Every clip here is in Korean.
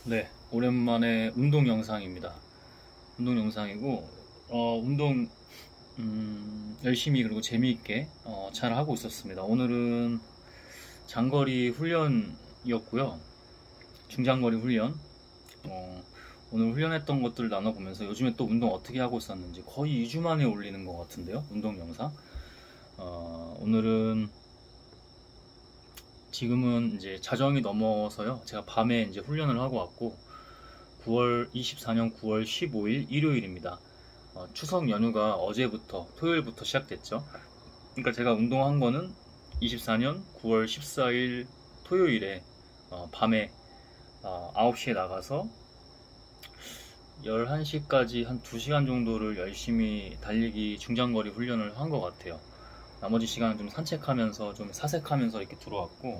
네, 오랜만에 운동 영상입니다. 운동 영상이고, 운동, 열심히 그리고 재미있게, 잘 하고 있었습니다. 오늘은 장거리 훈련이었고요. 중장거리 훈련. 어, 오늘 훈련했던 것들을 나눠보면서 요즘에 또 운동 어떻게 하고 있었는지 거의 2주 만에 올리는 것 같은데요. 운동 영상. 오늘은 지금은 이제 자정이 넘어서요. 제가 밤에 이제 훈련을 하고 왔고, 24년 9월 15일 일요일입니다. 추석 연휴가 어제부터 토요일부터 시작됐죠. 그러니까 제가 운동한 거는 24년 9월 14일 토요일에 밤에 9시에 나가서 11시까지 한 2시간 정도를 열심히 달리기 중장거리 훈련을 한 것 같아요. 나머지 시간은 좀 산책하면서 좀 사색하면서 이렇게 들어왔고,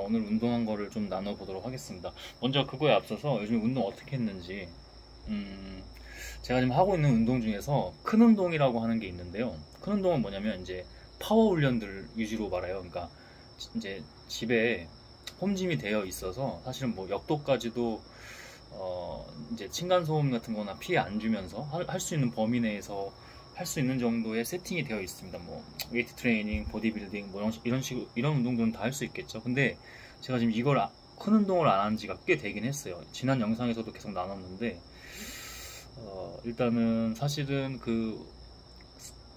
오늘 운동한 거를 좀 나눠보도록 하겠습니다. 먼저 그거에 앞서서 요즘 운동 어떻게 했는지, 음, 제가 지금 하고 있는 운동 중에서 큰 운동이라고 하는 게 있는데요. 큰 운동은 뭐냐면 이제 파워 훈련들 위주로 말해요. 그러니까 이제 집에 홈짐이 되어 있어서 사실은 뭐 역도까지도 이제 층간소음 같은 거나 피해 안 주면서 할 수 있는 범위 내에서 할 수 있는 정도의 세팅이 되어 있습니다. 뭐 웨이트 트레이닝, 보디빌딩 뭐 이런 식으로 이런 운동들은 다 할 수 있겠죠. 근데 제가 지금 이걸 큰 운동을 안 한 지가 꽤 되긴 했어요. 지난 영상에서도 계속 나눴는데 일단은 사실은 그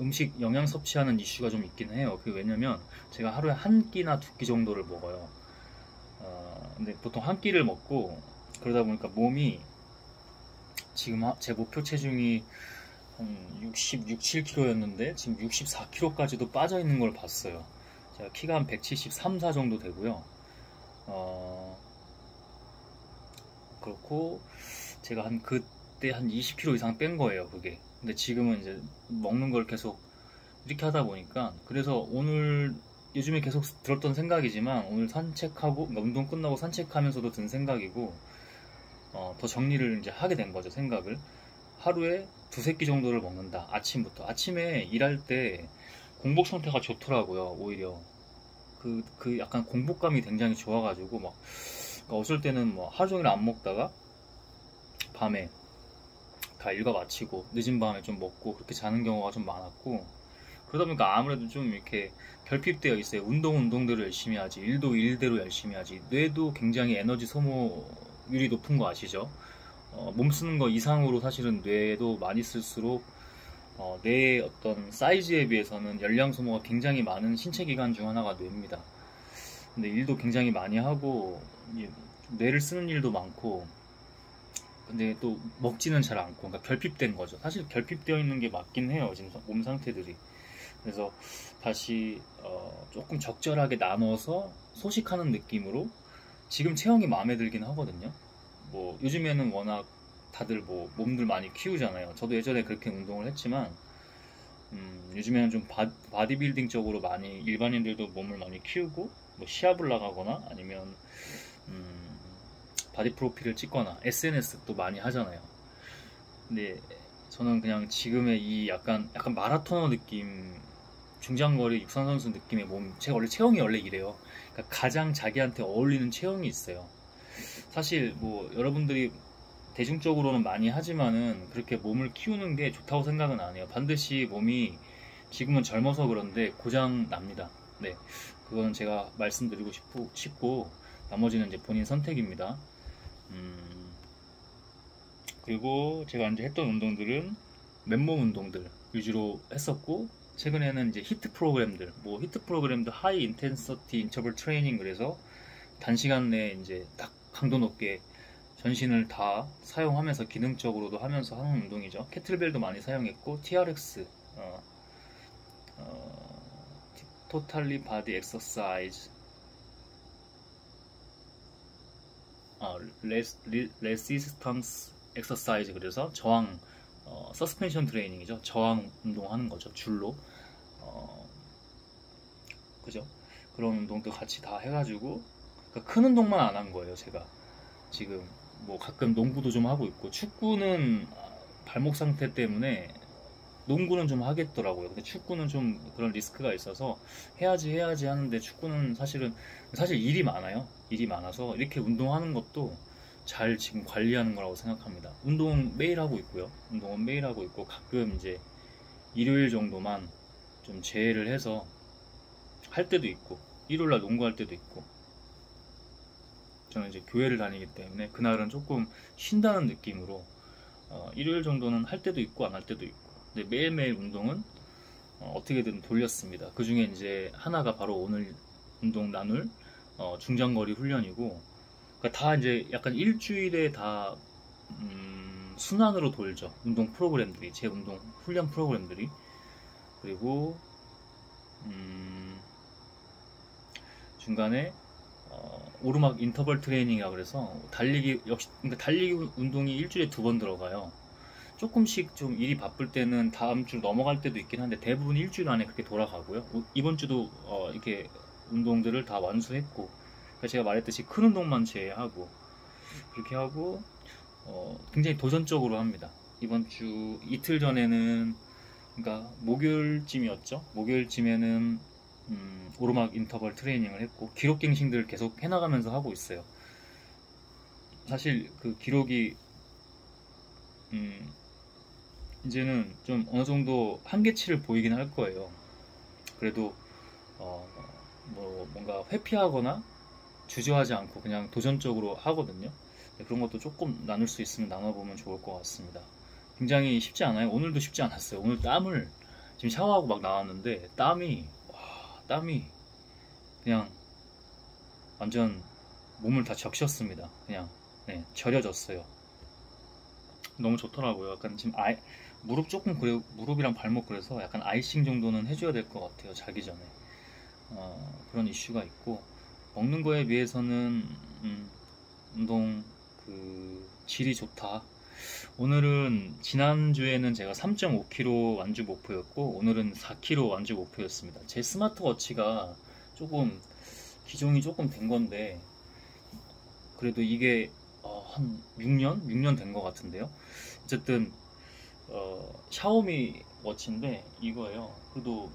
음식 영양 섭취하는 이슈가 좀 있긴 해요. 그 왜냐면 제가 하루에 한 끼나 두 끼 정도를 먹어요. 근데 보통 한 끼를 먹고 그러다 보니까 몸이 지금 제 목표 체중이 한 66, 7kg였는데 지금 64kg까지도 빠져 있는 걸 봤어요. 제가 키가 한 173, 4 정도 되고요. 어, 그렇고 제가 한 그때 한 20kg 이상 뺀 거예요, 그게. 근데 지금은 이제 먹는 걸 계속 이렇게 하다 보니까 그래서 오늘 요즘에 계속 들었던 생각이지만 오늘 산책하고 그러니까 운동 끝나고 산책하면서도 든 생각이고 더 정리를 이제 하게 된 거죠, 생각을. 하루에 두세 끼 정도를 먹는다. 아침부터. 아침에 일할 때 공복 상태가 좋더라고요, 오히려. 그 약간 공복감이 굉장히 좋아가지고, 막, 그러니까 어쩔 때는 뭐 하루 종일 안 먹다가 밤에 다 일과 마치고 늦은 밤에 좀 먹고 그렇게 자는 경우가 좀 많았고, 그러다 보니까 아무래도 좀 이렇게 결핍되어 있어요. 운동들을 열심히 하지. 일도 일대로 열심히 하지. 뇌도 굉장히 에너지 소모율이 높은 거 아시죠? 몸 쓰는 거 이상으로 사실은 뇌도 많이 쓸수록 뇌의 어떤 사이즈에 비해서는 열량 소모가 굉장히 많은 신체 기관 중 하나가 뇌입니다. 근데 일도 굉장히 많이 하고 뇌를 쓰는 일도 많고 근데 또 먹지는 잘 않고 그러니까 결핍된 거죠. 사실 결핍되어 있는 게 맞긴 해요. 지금 몸 상태들이. 그래서 다시 조금 적절하게 나눠서 소식하는 느낌으로 지금 체형이 마음에 들긴 하거든요. 뭐 요즘에는 워낙 다들 뭐 몸들 많이 키우잖아요. 저도 예전에 그렇게 운동을 했지만 요즘에는 좀 바디빌딩 쪽으로 많이 일반인들도 몸을 많이 키우고 뭐 시합을 나가거나 아니면 음, 바디 프로필을 찍거나 SNS도 많이 하잖아요. 근데 저는 그냥 지금의 이 약간 마라토너 느낌 중장거리 육상 선수 느낌의 몸 제가 원래 체형이 원래 이래요. 그러니까 가장 자기한테 어울리는 체형이 있어요. 사실 뭐 여러분들이 대중적으로는 많이 하지만은 그렇게 몸을 키우는 게 좋다고 생각은 안 해요. 반드시 몸이 지금은 젊어서 그런데 고장 납니다. 네. 그거는 제가 말씀드리고 싶고 나머지는 이제 본인 선택입니다. 음, 그리고 제가 이제 했던 운동들은 맨몸 운동들 위주로 했었고 최근에는 이제 히트 프로그램들 뭐 히트 프로그램도 하이 인텐서티 인터벌 트레이닝 그래서 단시간 내에 이제 딱 강도 높게 전신을 다 사용하면서 기능적으로도 하면서 하는 운동이죠. 캐틀벨도 많이 사용했고 TRX 토탈리 바디 엑서사이즈 레시스턴스 엑서사이즈 그래서 저항 서스펜션 트레이닝이죠. 저항 운동하는 거죠. 줄로 어, 그죠? 그런 운동도 같이 다 해가지고 그러니까 큰 운동만 안 한 거예요. 제가 지금 뭐 가끔 농구도 좀 하고 있고 축구는 발목 상태 때문에 농구는 좀 하겠더라고요. 근데 축구는 좀 그런 리스크가 있어서 해야지 하는데 축구는 사실 일이 많아요. 일이 많아서 이렇게 운동하는 것도 잘 지금 관리하는 거라고 생각합니다. 운동 매일 하고 있고요. 운동은 매일 하고 있고 가끔 이제 일요일 정도만 좀 제외를 해서 할 때도 있고 일요일날 농구할 때도 있고 저는 이제 교회를 다니기 때문에 그날은 조금 쉰다는 느낌으로 일요일 정도는 할 때도 있고 안 할 때도 있고 근데 매일매일 운동은 어떻게든 돌렸습니다. 그 중에 이제 하나가 바로 오늘 운동 나눌 중장거리 훈련이고 그러니까 다 이제 약간 일주일에 다 순환으로 돌죠. 운동 프로그램들이 제 운동 훈련 프로그램들이 그리고 중간에 오르막 인터벌 트레이닝이라 그래서 달리기 역시 그러니까 달리기 운동이 일주일에 2번 들어가요. 조금씩 좀 일이 바쁠 때는 다음 주 넘어갈 때도 있긴 한데 대부분 일주일 안에 그렇게 돌아가고요. 이번 주도 이렇게 운동들을 다 완수했고 그러니까 제가 말했듯이 큰 운동만 제외하고 그렇게 하고 굉장히 도전적으로 합니다. 이번 주 이틀 전에는 그러니까 목요일쯤이었죠. 목요일쯤에는 오르막 인터벌 트레이닝을 했고 기록갱신들을 계속 해나가면서 하고 있어요. 사실 그 기록이 이제는 좀 어느 정도 한계치를 보이긴 할 거예요. 그래도 뭔가 회피하거나 주저하지 않고 그냥 도전적으로 하거든요. 그런 것도 조금 나눌 수 있으면 나눠보면 좋을 것 같습니다. 굉장히 쉽지 않아요. 오늘도 쉽지 않았어요. 오늘 땀을 지금 샤워하고 막 나왔는데 땀이 그냥 완전 몸을 다 적셨습니다. 그냥 절여졌어요. 너무 좋더라고요. 약간 지금 무릎 조금 그래 무릎이랑 발목 그래서 약간 아이싱 정도는 해줘야 될 것 같아요. 자기 전에 그런 이슈가 있고 먹는 거에 비해서는 운동 그 질이 좋다. 오늘은 지난주에는 제가 3.5kg 완주 목표였고 오늘은 4kg 완주 목표였습니다. 제 스마트워치가 조금 기종이 조금 된 건데 그래도 이게 한 6년 된 것 같은데요. 어쨌든 샤오미 워치인데 이거예요. 그래도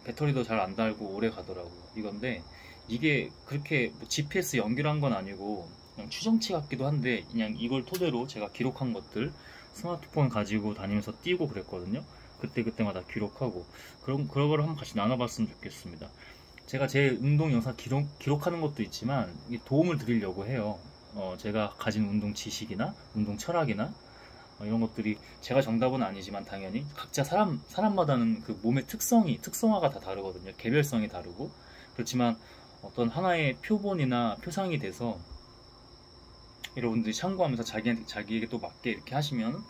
배터리도 잘 안 달고 오래 가더라고요. 이건데 이게 그렇게 뭐 GPS 연결한 건 아니고 그냥 추정치 같기도 한데 그냥 이걸 토대로 제가 기록한 것들 스마트폰 가지고 다니면서 띄고 그랬거든요. 그때마다 기록하고 그런 걸 한번 같이 나눠봤으면 좋겠습니다. 제가 제 운동 영상 기록하는 것도 있지만 도움을 드리려고 해요. 제가 가진 운동 지식이나 운동 철학이나 이런 것들이 제가 정답은 아니지만 당연히 각자 사람마다는 그 몸의 특성화가 다 다르거든요. 개별성이 다르고 그렇지만 어떤 하나의 표본이나 표상이 돼서 여러분들이 참고하면서 자기에게 또 맞게 이렇게 하시면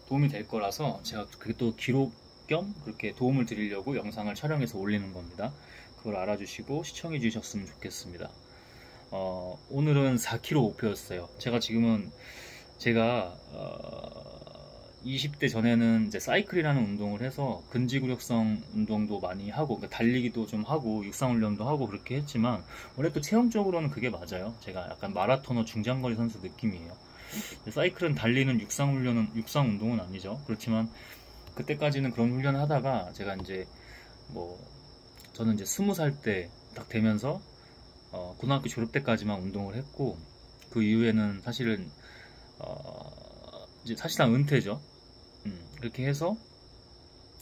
도움이 될 거라서 제가 그게 또 기록 겸 그렇게 도움을 드리려고 영상을 촬영해서 올리는 겁니다. 그걸 알아주시고 시청해 주셨으면 좋겠습니다. 오늘은 4kg 목표였어요. 제가 20대 전에는 이제 사이클이라는 운동을 해서 근지구력성 운동도 많이 하고 그러니까 달리기도 좀 하고 육상훈련도 하고 그렇게 했지만 원래 또 체형적으로는 그게 맞아요. 제가 약간 마라토너 중장거리 선수 느낌이에요. 사이클은 달리는 육상 운동은 아니죠. 그렇지만 그때까지는 그런 훈련을 하다가 제가 이제 저는 이제 20살 때 딱 되면서 고등학교 졸업 때까지만 운동을 했고 그 이후에는 사실은 이제 사실상 은퇴죠. 그렇게 해서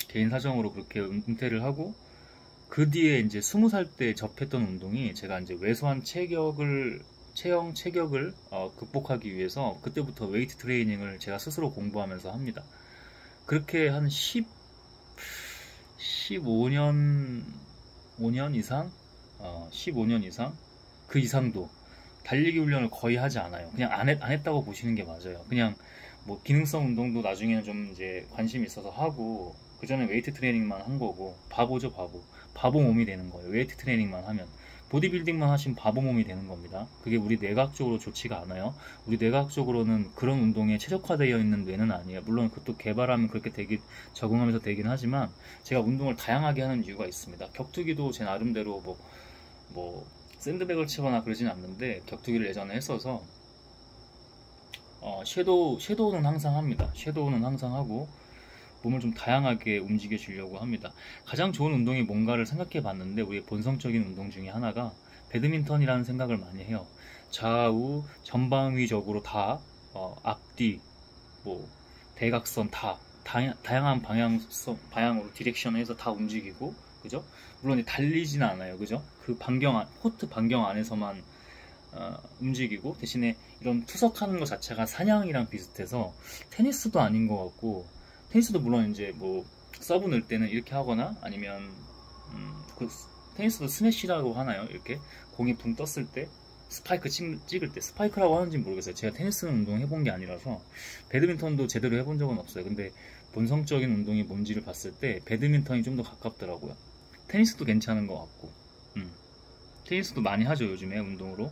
개인 사정으로 그렇게 은퇴를 하고 그 뒤에 이제 20살 때 접했던 운동이 제가 이제 왜소한 체형 체격을 극복하기 위해서 그때부터 웨이트 트레이닝을 제가 스스로 공부하면서 합니다. 그렇게 한 15년 이상 15년 이상 그 이상도 달리기 훈련을 거의 하지 않아요. 그냥 안 했다고 보시는 게 맞아요. 그냥 뭐 기능성 운동도 나중에는 좀 이제 관심이 있어서 하고 그 전에 웨이트 트레이닝만 한 거고 바보죠. 바보 몸이 되는 거예요. 웨이트 트레이닝만 하면 보디빌딩만 하시면 바보 몸이 되는 겁니다. 그게 우리 뇌과학적으로 좋지가 않아요. 우리 뇌과학적으로는 그런 운동에 최적화되어 있는 뇌는 아니에요. 물론 그것도 개발하면 그렇게 적응하면서 되긴 하지만 제가 운동을 다양하게 하는 이유가 있습니다. 격투기도 제 나름대로 샌드백을 치거나 그러진 않는데 격투기를 예전에 했어서 섀도우는 항상 합니다. 섀도우는 항상 하고 몸을 좀 다양하게 움직여 주려고 합니다. 가장 좋은 운동이 뭔가를 생각해 봤는데 우리의 본성적인 운동 중에 하나가 배드민턴이라는 생각을 많이 해요. 좌우 전방위적으로 다 앞뒤 뭐 대각선 다 다양한 방향으로 디렉션에서 다 움직이고, 그죠? 물론 달리지는 않아요, 그죠? 그 코트 반경 안에서만 움직이고, 대신에 이런 투석하는 것 자체가 사냥이랑 비슷해서 테니스도 아닌 것 같고, 테니스도 물론 이제 뭐 서브 넣을 때는 이렇게 하거나, 아니면 그 테니스도 스매시라고 하나요? 이렇게 공이 붕 떴을 때 스파이크 찍을 때, 스파이크라고 하는지 모르겠어요. 제가 테니스는 운동 해본 게 아니라서. 배드민턴도 제대로 해본 적은 없어요. 근데 본성적인 운동이 뭔지를 봤을 때 배드민턴이 좀 더 가깝더라고요. 테니스도 괜찮은 것 같고, 테니스도 많이 하죠, 요즘에 운동으로.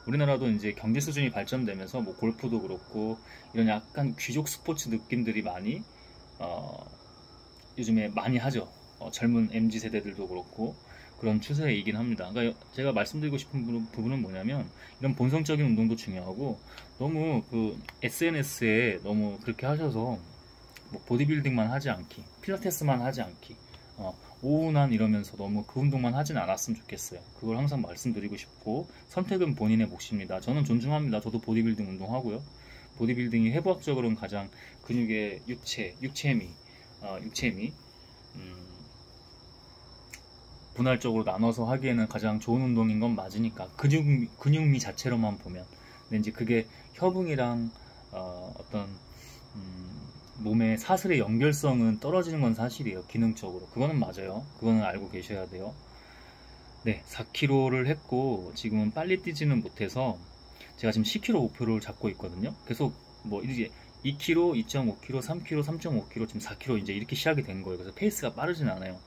우리나라도 이제 경제 수준이 발전되면서 뭐 골프도 그렇고 이런 약간 귀족 스포츠 느낌들이 많이 요즘에 많이 하죠. 젊은 MZ 세대들도 그렇고 그런 추세이긴 합니다. 그러니까 제가 말씀드리고 싶은 부분은 뭐냐면, 이런 본성적인 운동도 중요하고, 너무 그 SNS에 너무 그렇게 하셔서 뭐 보디빌딩만 하지 않기, 필라테스만 하지 않기, 오운환 이러면서 너무 그 운동만 하진 않았으면 좋겠어요. 그걸 항상 말씀드리고 싶고, 선택은 본인의 몫입니다. 저는 존중합니다. 저도 보디빌딩 운동하고요. 보디빌딩이 해부학적으로는 가장 근육의 육체미, 분할적으로 나눠서 하기에는 가장 좋은 운동인 건 맞으니까, 근육미 자체로만 보면. 근데 이제 그게 협응이랑 어떤 몸의 사슬의 연결성은 떨어지는 건 사실이에요. 기능적으로 그거는 맞아요. 그거는 알고 계셔야 돼요. 네, 4km를 했고 지금은 빨리 뛰지는 못해서 제가 지금 10km 목표를 잡고 있거든요. 계속 뭐 이제 2km, 2.5km, 3km, 3.5km, 지금 4km 이제 이렇게 시작이 된 거예요. 그래서 페이스가 빠르진 않아요.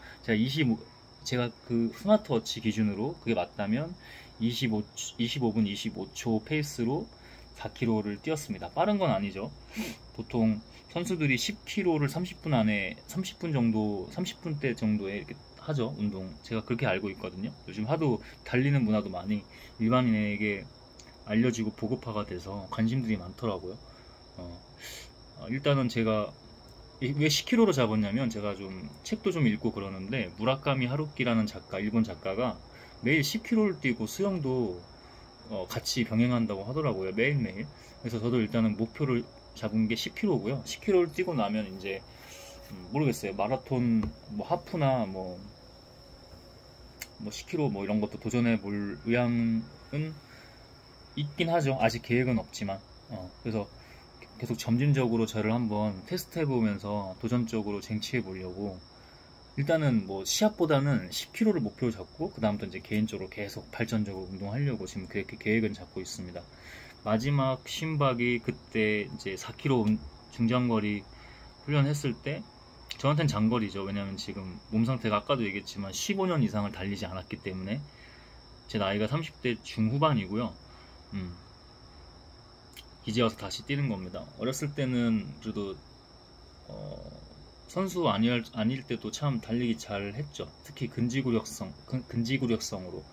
제가 그 스마트워치 기준으로 그게 맞다면 25분 25초 페이스로 4km를 뛰었습니다. 빠른 건 아니죠. 보통 선수들이 10km를 30분 안에 30분대 정도에 이렇게 하죠, 운동. 제가 그렇게 알고 있거든요. 요즘 하도 달리는 문화도 많이 일반인에게 알려지고 보급화가 돼서 관심들이 많더라고요. 일단은 제가 왜 10km로 잡았냐면, 제가 좀 책도 좀 읽고 그러는데, 무라카미 하루키라는 작가, 일본 작가가 매일 10km를 뛰고 수영도 같이 병행한다고 하더라고요, 매일매일. 그래서 저도 일단은 목표를 잡은 게 10km고요. 10km를 뛰고 나면 이제 모르겠어요. 마라톤, 뭐 하프나 뭐 10km 뭐 이런 것도 도전해 볼 의향은 있긴 하죠. 아직 계획은 없지만. 그래서 계속 점진적으로 저를 한번 테스트해 보면서 도전적으로 쟁취해 보려고, 일단은 뭐 시합보다는 10km를 목표로 잡고, 그 다음부터 이제 개인적으로 계속 발전적으로 운동하려고 지금 그렇게 계획은 잡고 있습니다. 마지막 심박이 그때 이제 4km 중장거리 훈련했을 때, 저한테는 장거리죠. 왜냐면 지금 몸 상태가 아까도 얘기했지만 15년 이상을 달리지 않았기 때문에. 제 나이가 30대 중후반이고요. 이제 와서 다시 뛰는 겁니다. 어렸을 때는 그래도 선수 아닐 때도 참 달리기 잘 했죠. 특히 근지구력성으로.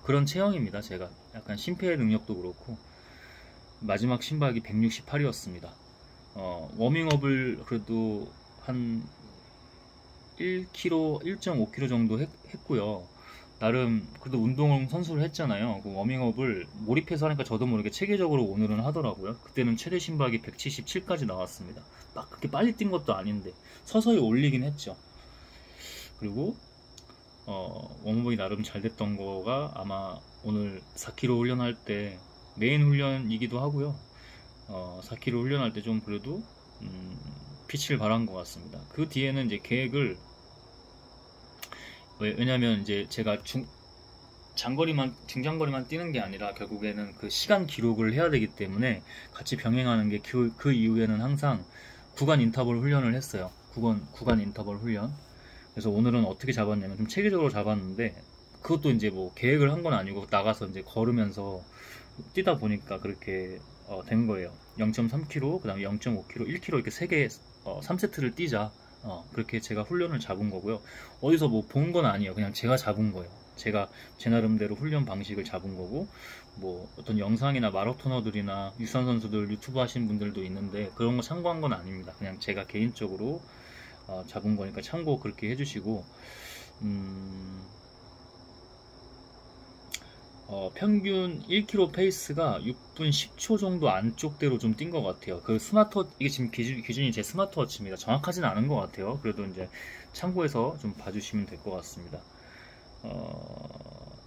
그런 체형입니다. 제가 약간 심폐의 능력도 그렇고. 마지막 심박이 168이었습니다. 워밍업을 그래도 한 1km, 1.5km 정도 했고요. 나름 그래도 운동 선수를 했잖아요. 그 워밍업을 몰입해서 하니까 저도 모르게 체계적으로 오늘은 하더라고요. 그때는 최대 심박이 177까지 나왔습니다. 막 그렇게 빨리 뛴 것도 아닌데 서서히 올리긴 했죠. 그리고 웜업이 나름 잘 됐던 거가 아마 오늘 4km 훈련할 때 메인 훈련이기도 하고요. 4km 훈련할 때 좀 그래도 빛을 발한 것 같습니다. 그 뒤에는 이제 계획을, 왜냐면 이제 제가 중장거리만 뛰는 게 아니라 결국에는 그 시간 기록을 해야 되기 때문에 같이 병행하는 게, 그 이후에는 항상 구간 인터벌 훈련을 했어요. 구간 인터벌 훈련. 그래서 오늘은 어떻게 잡았냐면 좀 체계적으로 잡았는데, 그것도 이제 뭐 계획을 한 건 아니고 나가서 이제 걸으면서 뛰다 보니까 그렇게 된 거예요. 0.3km, 그 다음에 0.5km, 1km 이렇게 3개 3세트를 뛰자. 그렇게 제가 훈련을 잡은 거고요. 어디서 뭐 본 건 아니에요. 그냥 제가 잡은 거예요. 제가 제 나름대로 훈련 방식을 잡은 거고, 뭐 어떤 영상이나 마라토너들이나 유산 선수들 유튜브 하시는 분들도 있는데 그런 거 참고한 건 아닙니다. 그냥 제가 개인적으로 잡은 거니까 참고 그렇게 해주시고, 평균 1km 페이스가 6분 10초 정도 안쪽대로 좀 뛴 것 같아요. 그 스마트워치, 이게 지금 기준이 제 스마트워치입니다. 정확하진 않은 것 같아요. 그래도 이제 참고해서 좀 봐주시면 될 것 같습니다.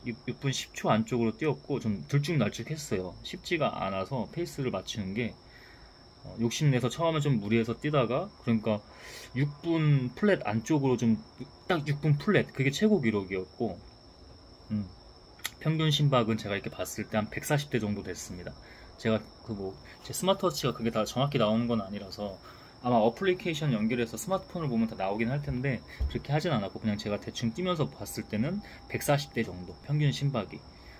6분 10초 안쪽으로 뛰었고, 좀 들쭉날쭉했어요. 쉽지가 않아서 페이스를 맞추는 게, 욕심내서 처음에 좀 무리해서 뛰다가, 그러니까 6분 플랫 안쪽으로 좀, 딱 6분 플랫, 그게 최고 기록이었고, 음, 평균 심박은 제가 이렇게 봤을 때 한 140대 정도 됐습니다. 제가 제 스마트워치가 그게 다 정확히 나오는 건 아니라서 아마 어플리케이션 연결해서 스마트폰을 보면 다 나오긴 할 텐데 그렇게 하진 않았고 그냥 제가 대충 뛰면서 봤을 때는 140대 정도 평균 심박이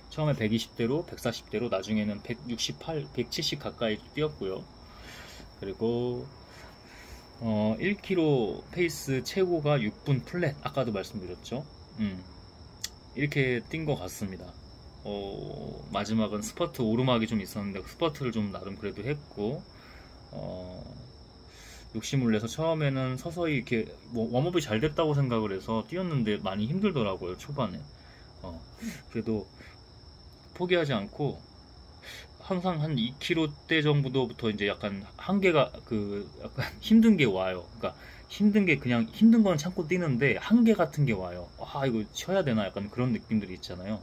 처음에 120대로 140대로 나중에는 168, 170 가까이 뛰었고요. 그리고 1km 페이스 최고가 6분 플랫 아까도 말씀드렸죠. 이렇게 뛴 것 같습니다. 마지막은 스퍼트 오르막이 좀 있었는데 스퍼트를 좀 나름 그래도 했고 욕심을 내서 처음에는 서서히 이렇게 웜업이 잘 됐다고 생각을 해서 뛰었는데 많이 힘들더라고요, 초반에. 그래도 포기하지 않고 항상 한 2km대 정도부터 이제 약간 한계가 약간 힘든 게 와요. 그러니까 힘든 게 그냥 힘든 건 참고 뛰는데 한계 같은 게 와요. 아, 이거 쉬어야 되나 약간 그런 느낌들이 있잖아요.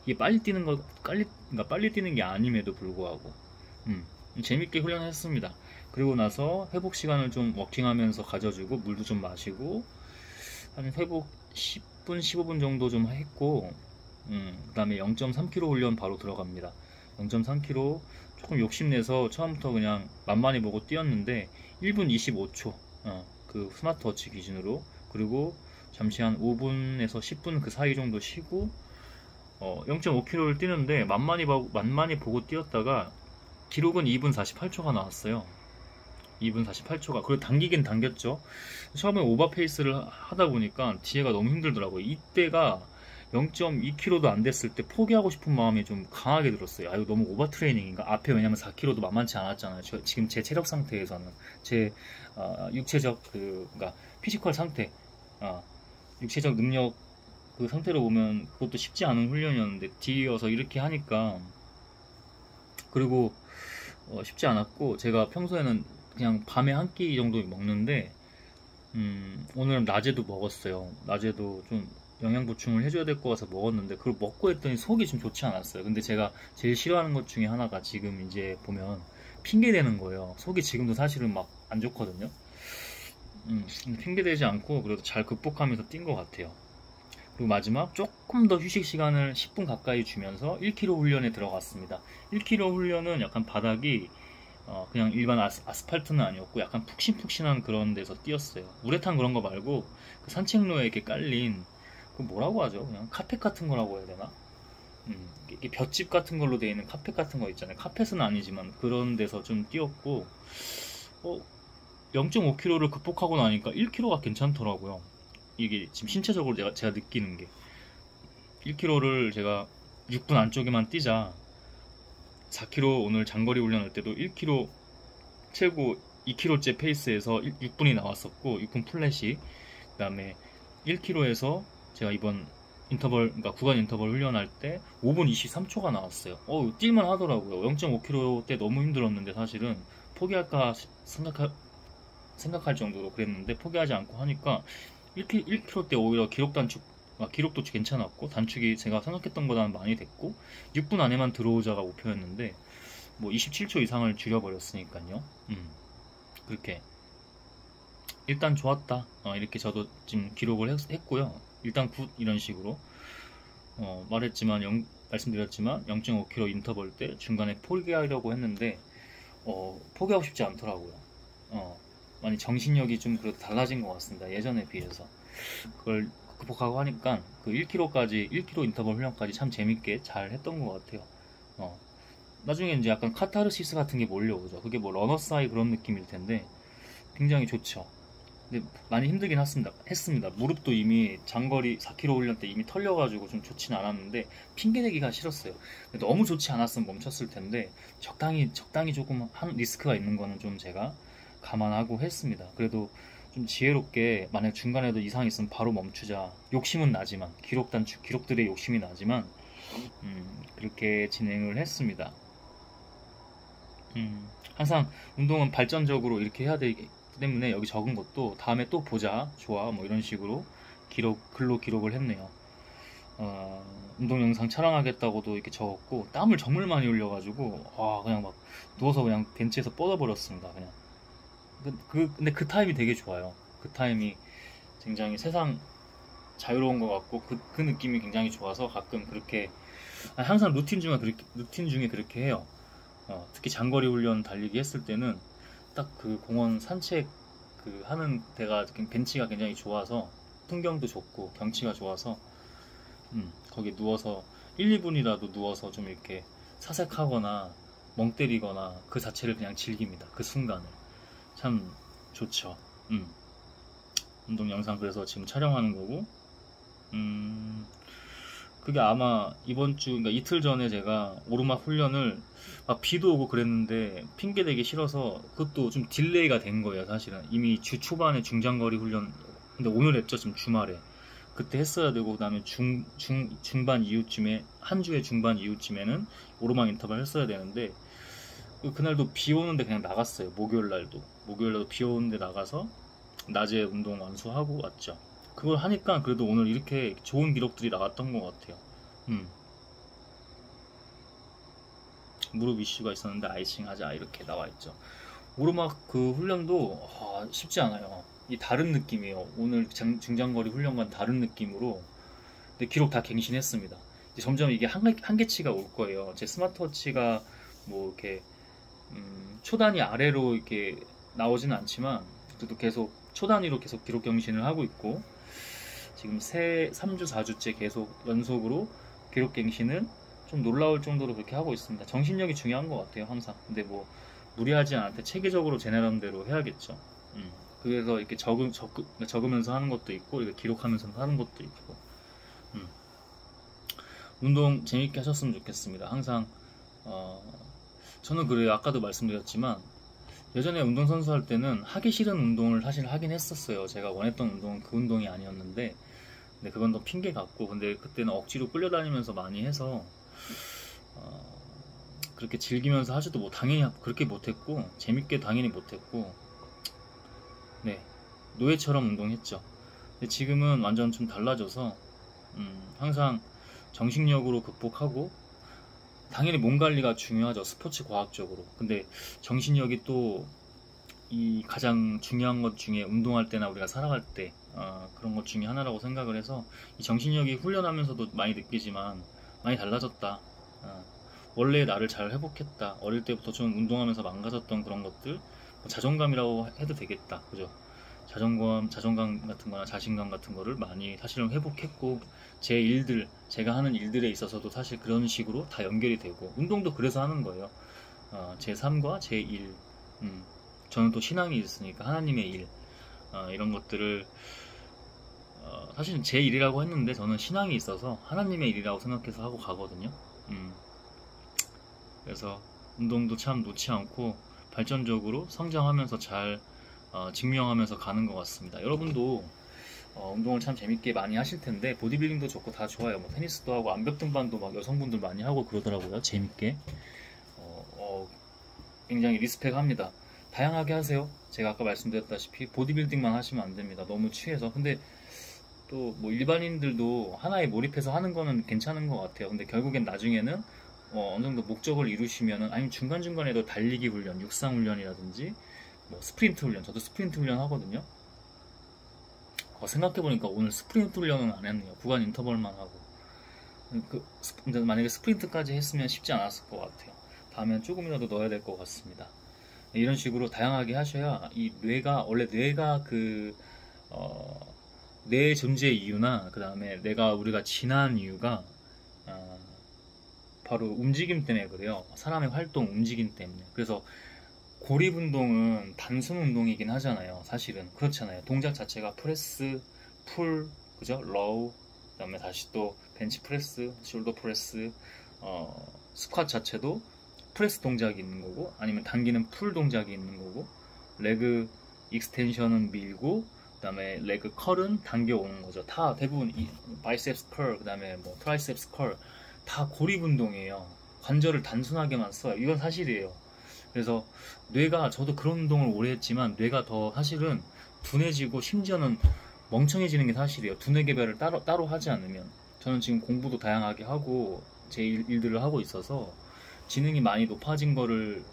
이게 그러니까 빨리 뛰는 게 아님에도 불구하고 재밌게 훈련했습니다. 그리고 나서 회복 시간을 좀 워킹하면서 가져주고 물도 좀 마시고 한 회복 10분 15분 정도 좀 했고 그 다음에 0.3km 훈련 바로 들어갑니다. 0.3km 조금 욕심내서 처음부터 그냥 만만히 보고 뛰었는데 1분 25초 그 스마트워치 기준으로 그리고 잠시 한 5분에서 10분 그 사이 정도 쉬고 0.5km를 뛰는데 만만히 보고 뛰었다가 기록은 2분 48초가 나왔어요. 2분 48초가 그리고 당기긴 당겼죠. 처음에 오버페이스를 하다 보니까 뒤에가 너무 힘들더라고요. 이때가 0.2km도 안 됐을 때 포기하고 싶은 마음이 좀 강하게 들었어요. 아, 이거 너무 오버 트레이닝인가? 앞에 왜냐면 4km도 만만치 않았잖아요. 지금 제 체력 상태에서는 제 육체적 그러니까 피지컬 상태, 육체적 능력 그 상태로 보면 그것도 쉽지 않은 훈련이었는데 뒤이어서 이렇게 하니까 그리고 쉽지 않았고 제가 평소에는 그냥 밤에 한 끼 정도 먹는데 오늘은 낮에도 먹었어요. 낮에도 좀 영양 보충을 해줘야 될 것 같아서 먹었는데 그걸 먹고 했더니 속이 좀 좋지 않았어요. 근데 제가 제일 싫어하는 것 중에 하나가 지금 이제 보면 핑계 대는 거예요. 속이 지금도 사실은 막 안 좋거든요. 핑계 대지 않고 그래도 잘 극복하면서 뛴 것 같아요. 그리고 마지막 조금 더 휴식 시간을 10분 가까이 주면서 1km 훈련에 들어갔습니다. 1km 훈련은 약간 바닥이 그냥 일반 아스팔트는 아니었고 약간 푹신푹신한 그런 데서 뛰었어요. 우레탄 그런 거 말고 그 산책로에 이렇게 깔린 그 뭐라고 하죠? 그냥 카펫 같은 거라고 해야 되나? 이게 볏짚 같은 걸로 되어 있는 카펫 같은 거 있잖아요. 카펫은 아니지만 그런 데서 좀 뛰었고 0.5km를 극복하고 나니까 1km가 괜찮더라고요. 이게 지금 신체적으로 제가 느끼는 게 1km를 제가 6분 안쪽에만 뛰자 4km 오늘 장거리 훈련할 때도 1km 최고 2km째 페이스에서 6분이 나왔었고 6분 플랫이 그 다음에 1km에서 제가 이번 그러니까 구간 인터벌 훈련할 때 5분 23초가 나왔어요. 뛸만 하더라고요. 0.5km 때 너무 힘들었는데 사실은 포기할까 생각할 정도로 그랬는데 포기하지 않고 하니까 1km 때 오히려 기록도 괜찮았고 단축이 제가 생각했던 것보다는 많이 됐고 6분 안에만 들어오자가 목표였는데 뭐 27초 이상을 줄여버렸으니까요. 그렇게 일단 좋았다. 이렇게 저도 지금 기록을 했고요. 일단 굿 이런 식으로 말씀드렸지만 0.5km 인터벌 때 중간에 포기하려고 했는데 포기하고 싶지 않더라고요. 많이 정신력이 좀 그래도 달라진 것 같습니다. 예전에 비해서 그걸 극복하고 하니까 그 1km 인터벌 훈련까지 참 재밌게 잘 했던 것 같아요. 나중에 이제 약간 카타르시스 같은 게 몰려오죠. 그게 뭐 러너스 하이 그런 느낌일 텐데 굉장히 좋죠. 근데 많이 힘들긴 했습니다. 무릎도 이미 장거리 4km 훈련 때 이미 털려가지고 좀 좋진 않았는데 핑계대기가 싫었어요. 너무 좋지 않았으면 멈췄을 텐데 적당히 조금 한 리스크가 있는 거는 좀 제가 감안하고 했습니다. 그래도 좀 지혜롭게 만약 중간에도 이상이 있으면 바로 멈추자. 욕심은 나지만 기록들의 욕심이 나지만 그렇게 진행을 했습니다. 항상 운동은 발전적으로 이렇게 해야 되기 때문에 여기 적은 것도 다음에 또 보자, 좋아, 뭐 이런 식으로 글로 기록을 했네요. 운동 영상 촬영하겠다고도 이렇게 적었고, 땀을 정말 많이 흘려가지고, 그냥 막 누워서 그냥 벤치에서 뻗어버렸습니다, 그냥. 근데 그 타임이 되게 좋아요. 그 타임이 굉장히 세상 자유로운 것 같고, 그 느낌이 굉장히 좋아서 가끔 그렇게, 항상 루틴 중에 그렇게 해요. 특히 장거리 훈련 달리기 했을 때는 딱 그 공원 산책 하는 데가 벤치가 굉장히 좋아서 풍경도 좋고 경치가 좋아서 거기 누워서 1, 2분이라도 누워서 좀 이렇게 사색하거나 멍 때리거나 그 자체를 그냥 즐깁니다. 그 순간을. 참 좋죠. 운동 영상 그래서 지금 촬영하는 거고, 그게 아마 이번 주, 그러니까 이틀 전에 제가 오르막 훈련을 막 비도 오고 그랬는데 핑계 대기 싫어서 그것도 좀 딜레이가 된 거예요, 사실은. 이미 주 초반에 중장거리 훈련, 근데 오늘 했죠, 지금 주말에. 그때 했어야 되고, 그 다음에 중반 이후쯤에, 한 주의 중반 이후쯤에는 오르막 인터벌 했어야 되는데, 그날도 비 오는데 그냥 나갔어요. 목요일 날도 비 오는데 나가서 낮에 운동 완수하고 왔죠. 그걸 하니까 그래도 오늘 이렇게 좋은 기록들이 나왔던 것 같아요. 무릎 이슈가 있었는데 아이싱 하자 이렇게 나와 있죠. 오르막 그 훈련도 쉽지 않아요. 이 다른 느낌이에요. 오늘 중장거리 훈련과는 다른 느낌으로. 근데 기록 다 갱신했습니다. 이제 점점 이게 한계치가 올 거예요. 제 스마트워치가 뭐 이렇게 초단위 아래로 이렇게 나오지는 않지만 그래도 계속 초단위로 계속 기록 갱신을 하고 있고, 지금 3주 4주째 계속 연속으로 기록 갱신을 좀 놀라울 정도로 그렇게 하고 있습니다. 정신력이 중요한 것 같아요, 항상. 근데 뭐 무리하지 않게 체계적으로 제 나름대로 해야겠죠. 그래서 이렇게 적으면서 하는 것도 있고, 이렇게 기록하면서 하는 것도 있고. 운동 재밌게 하셨으면 좋겠습니다. 항상 저는 그래요. 아까도 말씀드렸지만 예전에 운동선수 할 때는 하기 싫은 운동을 사실 하긴 했었어요. 제가 원했던 운동은 그 운동이 아니었는데, 근데 그건 더 핑계 같고, 근데 그때는 억지로 끌려다니면서 많이 해서 그렇게 즐기면서 하지도 당연히 그렇게 못했고, 재밌게 당연히 못했고, 네, 노예처럼 운동했죠. 근데 지금은 완전 좀 달라져서 항상 정신력으로 극복하고, 당연히 몸 관리가 중요하죠, 스포츠 과학적으로. 근데 정신력이 또 이 가장 중요한 것 중에, 운동할 때나 우리가 살아갈 때 그런 것 중에 하나라고 생각을 해서, 이 정신력이 훈련하면서도 많이 느끼지만 많이 달라졌다. 원래 나를 잘 회복했다. 어릴 때부터 좀 운동하면서 망가졌던 그런 것들, 뭐 자존감이라고 해도 되겠다, 그죠? 자존감 같은 거나 자신감 같은 거를 많이 사실은 회복했고, 제가 하는 일들에 있어서도 사실 그런 식으로 다 연결이 되고, 운동도 그래서 하는 거예요. 제 삶과 제 일, 저는 또 신앙이 있으니까 하나님의 일, 이런 것들을 사실은 제 일이라고 했는데 저는 신앙이 있어서 하나님의 일이라고 생각해서 하고 가거든요. 그래서 운동도 참 놓지 않고 발전적으로 성장하면서 잘 증명하면서 가는 것 같습니다. 여러분도 운동을 참 재밌게 많이 하실 텐데, 보디빌딩도 좋고 다 좋아요. 뭐 테니스도 하고 암벽 등반도 막 여성분들 많이 하고 그러더라고요. 재밌게. 굉장히 리스펙합니다. 다양하게 하세요. 제가 아까 말씀드렸다시피 보디빌딩만 하시면 안 됩니다. 너무 취해서. 근데 또 뭐 일반인들도 하나에 몰입해서 하는 거는 괜찮은 것 같아요. 근데 결국엔 나중에는 어느 정도 목적을 이루시면은, 아니면 중간중간에도 달리기 훈련, 육상 훈련이라든지 뭐 스프린트 훈련, 저도 스프린트 훈련 하거든요. 생각해보니까 오늘 스프린트 훈련은 안 했네요. 구간 인터벌만 하고. 근데 만약에 스프린트까지 했으면 쉽지 않았을 것 같아요. 다음엔 조금이라도 넣어야 될 것 같습니다. 이런 식으로 다양하게 하셔야 이 원래 뇌가 뇌의 존재 이유나, 그 다음에 우리가 진화한 이유가 바로 움직임 때문에 그래요. 사람의 활동, 움직임 때문에. 그래서 고립 운동은 단순 운동이긴 하잖아요. 사실은 그렇잖아요. 동작 자체가 프레스, 풀, 그죠? 러우, 그 다음에 다시 또 벤치 프레스, 숄더 프레스, 스쿼트 자체도 프레스 동작이 있는 거고, 아니면 당기는 풀 동작이 있는 거고, 레그 익스텐션은 밀고, 그 다음에 레그 컬은 당겨오는 거죠. 다 대부분 바이셉스 컬, 그 다음에 뭐 트라이셉스 컬, 다 고립 운동이에요. 관절을 단순하게만 써요. 이건 사실이에요. 그래서 뇌가, 저도 그런 운동을 오래 했지만 뇌가 더 사실은 둔해지고 심지어는 멍청해지는 게 사실이에요. 두뇌 개발을 따로 하지 않으면. 저는 지금 공부도 다양하게 하고 제 일들을 하고 있어서 지능이 많이 높아진 거를,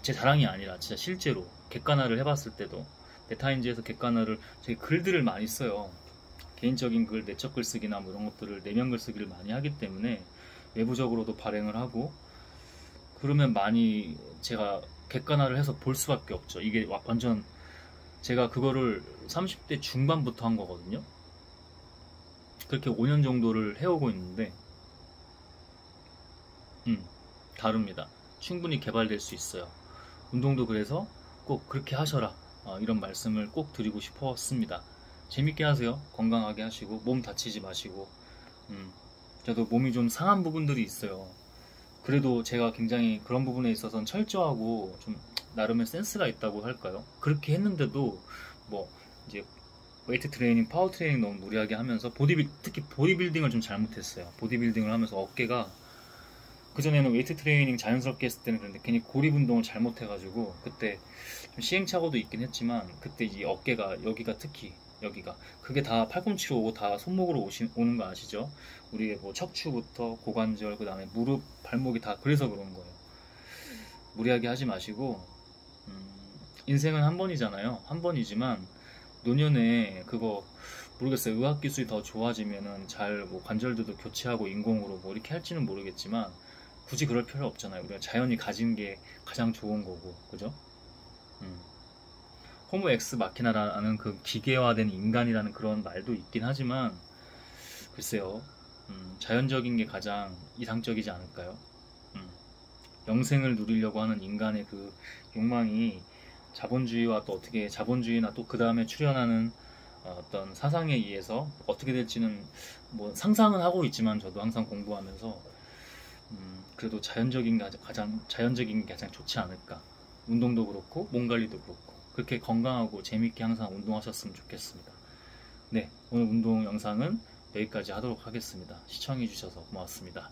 제 자랑이 아니라 진짜 실제로 객관화를 해봤을 때도 메타인지에서 객관화를, 제 글들을 많이 써요. 개인적인 글, 내적 글쓰기나 뭐 이런 것들을 내면 글쓰기를 많이 하기 때문에 외부적으로도 발행을 하고, 그러면 많이 제가 객관화를 해서 볼 수밖에 없죠. 이게 완전 제가 그거를 30대 중반부터 한 거거든요. 그렇게 5년 정도를 해오고 있는데 다릅니다. 충분히 개발될 수 있어요. 운동도 그래서 꼭 그렇게 하셔라, 이런 말씀을 꼭 드리고 싶었습니다. 재밌게 하세요. 건강하게 하시고 몸 다치지 마시고. 저도 몸이 좀 상한 부분들이 있어요. 그래도 제가 굉장히 그런 부분에 있어서는 철저하고 좀 나름의 센스가 있다고 할까요? 그렇게 했는데도 뭐 이제 웨이트 트레이닝, 파워 트레이닝 너무 무리하게 하면서 특히 보디빌딩을 좀 잘못했어요. 보디빌딩을 하면서 어깨가, 그전에는 웨이트 트레이닝 자연스럽게 했을 때는 그런데 괜히 고립 운동을 잘못해가지고 그때 좀 시행착오도 있긴 했지만, 그때 이 어깨가, 여기가 특히 여기가, 그게 다 팔꿈치로 오고 다 손목으로 오는 거 아시죠? 우리의 뭐 척추부터 고관절, 그 다음에 무릎, 발목이 다 그래서 그런 거예요. 무리하게 하지 마시고, 인생은 한 번이잖아요. 한 번이지만 노년에 그거 모르겠어요. 의학기술이 더 좋아지면은 잘 뭐 관절들도 교체하고 인공으로 뭐 이렇게 할지는 모르겠지만 굳이 그럴 필요 없잖아요. 우리가 자연이 가진 게 가장 좋은 거고, 그죠? 호모 엑스 마키나라는 그 기계화된 인간이라는 그런 말도 있긴 하지만, 글쎄요, 자연적인 게 가장 이상적이지 않을까요? 영생을 누리려고 하는 인간의 그 욕망이 자본주의와 또 어떻게, 자본주의나 또 그 다음에 출현하는 어떤 사상에 의해서 어떻게 될지는 뭐 상상은 하고 있지만, 저도 항상 공부하면서 그래도 자연적인 게 가장 좋지 않을까. 운동도 그렇고 몸 관리도 그렇고 그렇게 건강하고 재밌게 항상 운동하셨으면 좋겠습니다. 네, 오늘 운동 영상은 여기까지 하도록 하겠습니다. 시청해주셔서 고맙습니다.